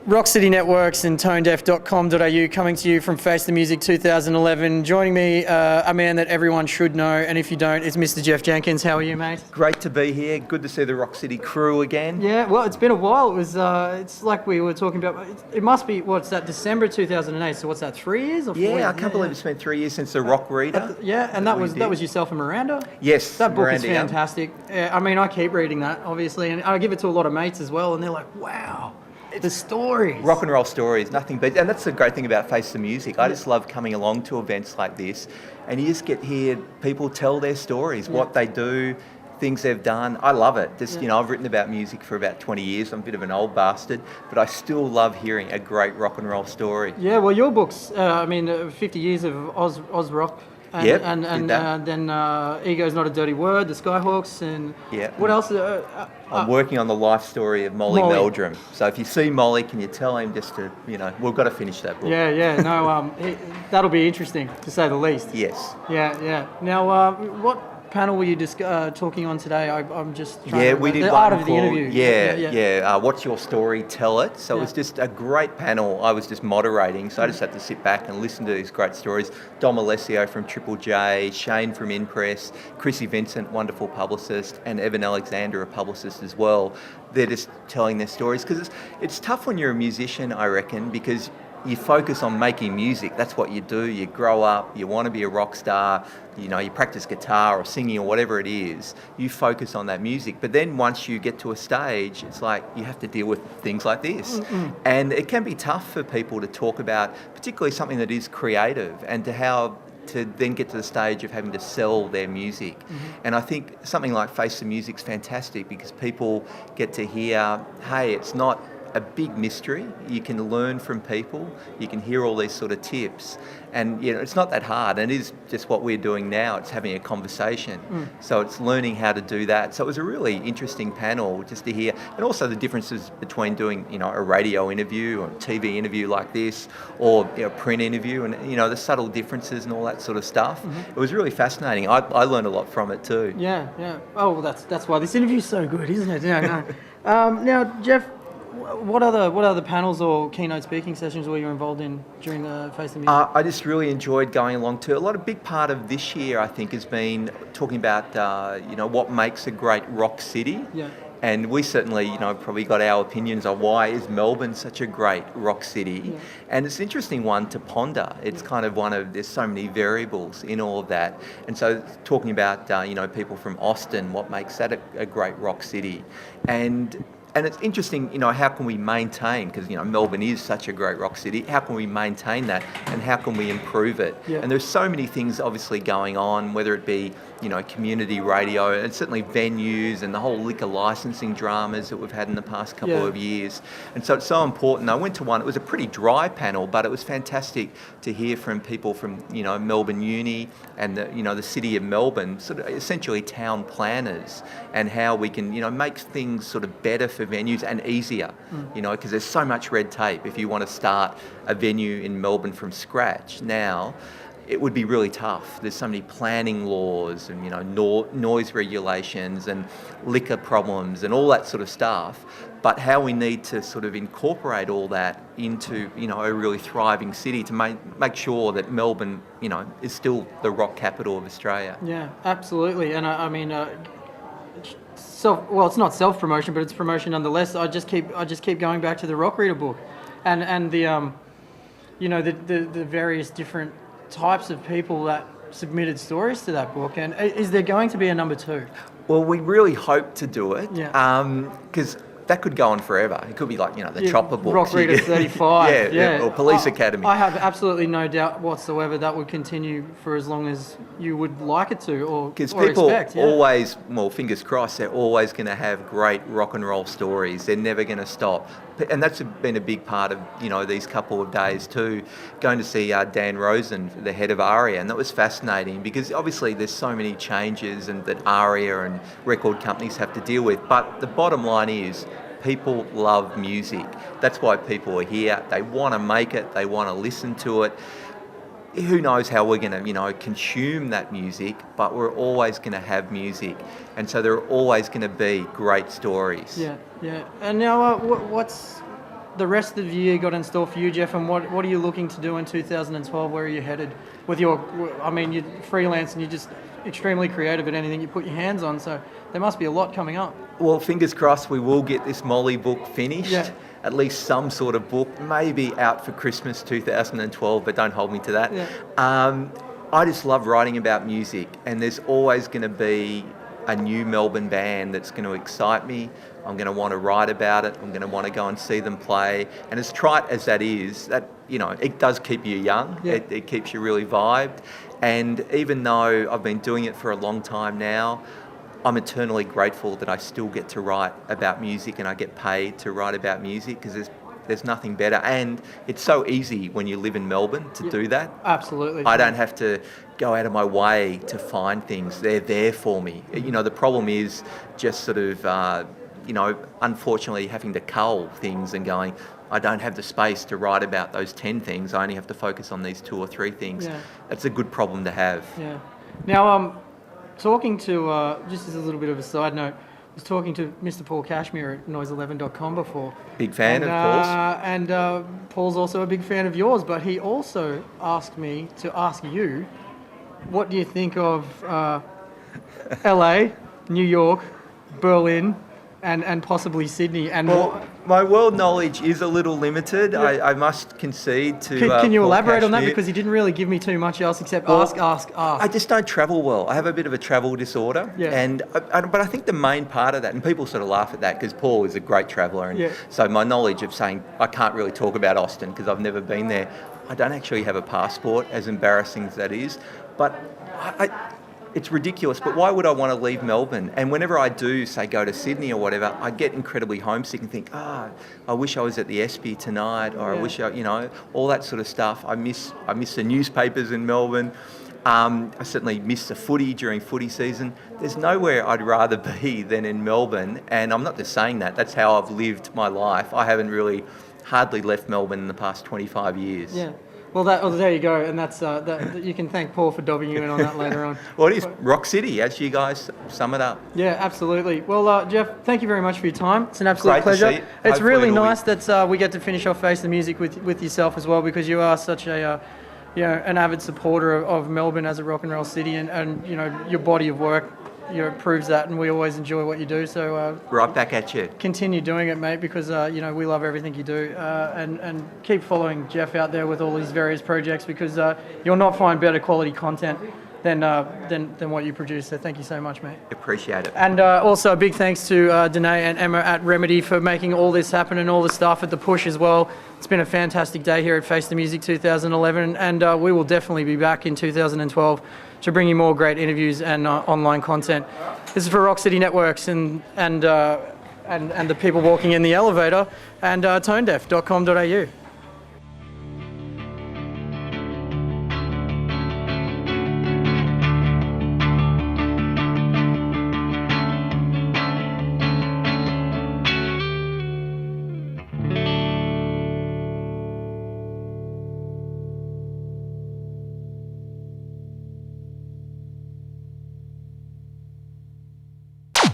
Rock City Networks and tonedeaf.com.au coming to you from Face the Music 2011. Joining me, a man that everyone should know, and if you don't, it's Mr. Jeff Jenkins. How are you, mate? Great to be here. Good to see the Rock City crew again. Yeah, well, it's been a while. It was, it's like we were talking about, it must be, what's that, December 2008, so what's that, 3 years or 4 years? Yeah, I can't believe it's been 3 years since the Rock Reader. Yeah, and that was yourself and Miranda? Yes, that book Miranda, is fantastic. Yeah, I mean, I keep reading that, obviously, and I give it to a lot of mates as well, and they're like, wow. The stories. Rock and roll stories, nothing but, and that's the great thing about Face the Music. I just love coming along to events like this, and you just get hear people tell their stories, what they do, things they've done. I love it. Just, you know, I've written about music for about 20 years. I'm a bit of an old bastard, but I still love hearing a great rock and roll story. Yeah, well, your books, 50 years of Oz rock. And then Ego's Not a Dirty Word, the Skyhooks, and what else? I'm working on the life story of Molly Meldrum. So if you see Molly, can you tell him just to, we've got to finish that book. That'll be interesting, to say the least. Yes. Yeah. Now, what panel were you talking on today? I'm just trying to we did the one art of the interview. What's your story? Tell it. So it was just a great panel. I was just moderating, so I just had to sit back and listen to these great stories. Dom Alessio from Triple J, Shane from Impress, Chrissy Vincent, wonderful publicist, and Evan Alexander, a publicist as well. They're just telling their stories because it's tough when you're a musician, I reckon, because you focus on making music. That's what you do. You grow up, you want to be a rock star, you practice guitar or singing or whatever it is. You focus on that music. But then once you get to a stage, it's like you have to deal with things like this. Mm-mm. And it can be tough for people to talk about, particularly something that is creative, and to then get to the stage of having to sell their music. Mm-hmm. And I think something like Face the Music's fantastic because people get to hear, hey, it's not a big mystery. You can learn from people. You can hear all these sort of tips. And, it's not that hard. And it is just what we're doing now. It's having a conversation. So it's learning how to do that. So it was a really interesting panel just to hear. And also the differences between doing, a radio interview or a TV interview like this or a print interview and, the subtle differences and all that sort of stuff. Mm-hmm. It was really fascinating. I learned a lot from it too. Yeah. Oh, well, that's why this interview's so good, isn't it? No. Now, Jeff, what other panels or keynote speaking sessions were you involved in during the Face the Music? I just really enjoyed going along to a big part of this year. I think has been talking about what makes a great rock city. Yeah. And we certainly, probably got our opinions on why is Melbourne such a great rock city. Yeah. And it's an interesting one to ponder. It's kind of there's so many variables in all of that. And so talking about, people from Austin, what makes that a great rock city. And it's interesting, how can we maintain, because, Melbourne is such a great rock city, how can we maintain that and how can we improve it? Yeah. And there's so many things obviously going on, whether it be, community radio and certainly venues and the whole liquor licensing dramas that we've had in the past couple of years. And so it's so important. I went to one, it was a pretty dry panel, but it was fantastic to hear from people from, Melbourne Uni and the city of Melbourne, sort of essentially town planners, and how we can, make things sort of better for venues and easier, because there's so much red tape if you want to start a venue in Melbourne from scratch now. It would be really tough. There's so many planning laws and noise regulations and liquor problems and all that sort of stuff. But how we need to sort of incorporate all that into a really thriving city to make sure that Melbourne is still the rock capital of Australia. Yeah, absolutely. And I mean. It's not self-promotion, but it's promotion nonetheless. I just keep going back to the Rock Reader book, and the the various different types of people that submitted stories to that book. And is there going to be a number 2? Well, we really hope to do it. Yeah. Because that could go on forever. It could be like, the Chopper books. Rock Reader 35. Or Police Academy. I have absolutely no doubt whatsoever that would continue for as long as you would like it to or expect. Because people always, fingers crossed, they're always going to have great rock and roll stories. They're never going to stop. And that's been a big part of, these couple of days too. Going to see Dan Rosen, the head of ARIA, and that was fascinating because obviously there's so many changes and that ARIA and record companies have to deal with. But the bottom line is, people love music. That's why people are here. They want to make it. They want to listen to it. Who knows how we're going to, consume that music, but we're always going to have music. And so there are always going to be great stories. Yeah. And now what's the rest of the year got in store for you, Jeff, and what are you looking to do in 2012? Where are you headed with your? I mean, you're freelance and you're just extremely creative at anything you put your hands on. So there must be a lot coming up. Well, fingers crossed we will get this Molly book finished. Yeah. At least some sort of book, maybe out for Christmas 2012, but don't hold me to that. Yeah. I just love writing about music, and there's always going to be a new Melbourne band that's going to excite me. I'm going to want to write about it. I'm going to want to go and see them play. And as trite as that is, that, you know, it does keep you young. Yeah. It keeps you really vibed. And even though I've been doing it for a long time now, I'm eternally grateful that I still get to write about music and I get paid to write about music, because there's nothing better. And it's so easy when you live in Melbourne to do that. Absolutely. I don't have to go out of my way to find things. They're there for me. You know, the problem is just sort of, you know, unfortunately having to cull things and going, I don't have the space to write about those 10 things. I only have to focus on these 2 or 3 things. Yeah. That's a good problem to have. Yeah. Now, talking to, just as a little bit of a side note, I was talking to Mr. Paul Cashmere at noise11.com before. Big fan of Paul's. And Paul's also a big fan of yours, but he also asked me to ask you, what do you think of LA, New York, Berlin, and possibly Sydney? And well, my world knowledge is a little limited. Yeah. I must concede to. Can you Paul elaborate on that? Cashmere. Because he didn't really give me too much else except ask. I just don't travel well. I have a bit of a travel disorder. Yeah. But I think the main part of that, and people sort of laugh at that because Paul is a great traveller, and so my knowledge of saying I can't really talk about Austin because I've never been there. I don't actually have a passport, as embarrassing as that is, but it's ridiculous, but why would I want to leave Melbourne? And whenever I do, say, go to Sydney or whatever, I get incredibly homesick and think, I wish I was at the Espy tonight, or I wish I, you know, all that sort of stuff. I miss the newspapers in Melbourne. I certainly miss the footy during footy season. There's nowhere I'd rather be than in Melbourne, and I'm not just saying that. That's how I've lived my life. I haven't really hardly left Melbourne in the past 25 years. Yeah. Well, there you go, and that's you can thank Paul for dobbing you in on that later on. Well, it is Rock City, as you guys sum it up. Yeah, absolutely. Well, Jeff, thank you very much for your time. It's an absolute Great pleasure. To see you. It's really nice that we get to finish off Face the Music with yourself as well, because you are such a an avid supporter of Melbourne as a rock and roll city, and you know, your body of work proves that, and we always enjoy what you do. So right back at you. Continue doing it, mate, because you know, we love everything you do, and keep following Jeff out there with all these various projects, because you'll not find better quality content than what you produce. So thank you so much, mate. Appreciate it. And also a big thanks to Danae and Emma at Remedy for making all this happen, and all the staff at the Push as well. It's been a fantastic day here at Face the Music 2011, and we will definitely be back in 2012 to bring you more great interviews and online content. This is for Rock City Networks and the people walking in the elevator, and tonedeaf.com.au.